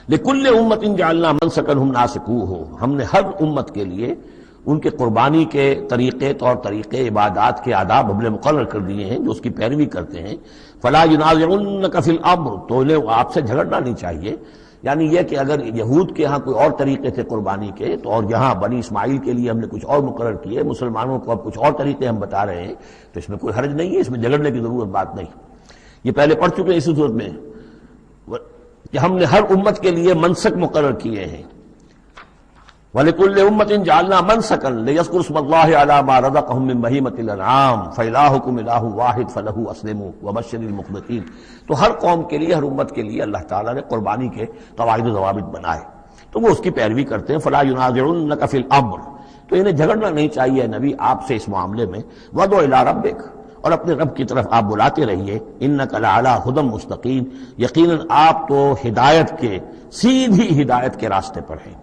لکل امت جعلنا منسکا ہم ناسکوہ، ہم نے ہر امت کے لیے ان کے قربانی کے طریقے، طور طریقے، عبادات کے آداب ہم نے مقرر کر دیے ہیں جو اس کی پیروی کرتے ہیں۔ فلا ینازعنک فی الامر، تو انہیں آپ سے جھگڑنا نہیں چاہیے، یعنی یہ کہ اگر یہود کے ہاں کوئی اور طریقے تھے قربانی کے، تو اور یہاں بنی اسماعیل کے لیے ہم نے کچھ اور مقرر کیے، مسلمانوں کو اب کچھ اور طریقے ہم بتا رہے ہیں، تو اس میں کوئی حرج نہیں ہے، اس میں جھگڑنے کی ضرورت بات نہیں۔ یہ پہلے پڑھ چکے ہیں اسی صورت میں کہ ہم نے ہر امت کے لیے منسک مقرر کیے ہیں۔ وَلِكُلِّ أُمَّةٍ جَعَلْنَا مَنْسَكًا لِيَذْكُرُوا اسْمَ اللَّهِ عَلَىٰ مَا رَزَقَهُم مِّن بَهِيمَةِ الْأَنْعَامِ فَإِلَٰهُكُمْ إِلَٰهٌ وَاحِدٌ فَلَهُ أَسْلِمُوا وَبَشِّرِ الْمُخْبِتِينَ۔ تو ہر قوم کے لیے، ہر امت کے لیے اللہ تعالیٰ نے قربانی کے قواعد و ضوابط بنائے، تو وہ اس کی پیروی کرتے ہیں۔ فَلَا يُنَازِعُنَّكَ فِي الْأَمْرِ، تو انہیں جھگڑنا نہیں چاہیے نبی آپ سے اس معاملے میں۔ وَادْعُ إِلَىٰ رَبِّكَ، اور اپنے رب کی طرف آپ بلاتے رہیے۔ انک لعلی ھدی مستقیم، یقیناً آپ تو ہدایت کے، سیدھی ہدایت کے راستے پر ہیں۔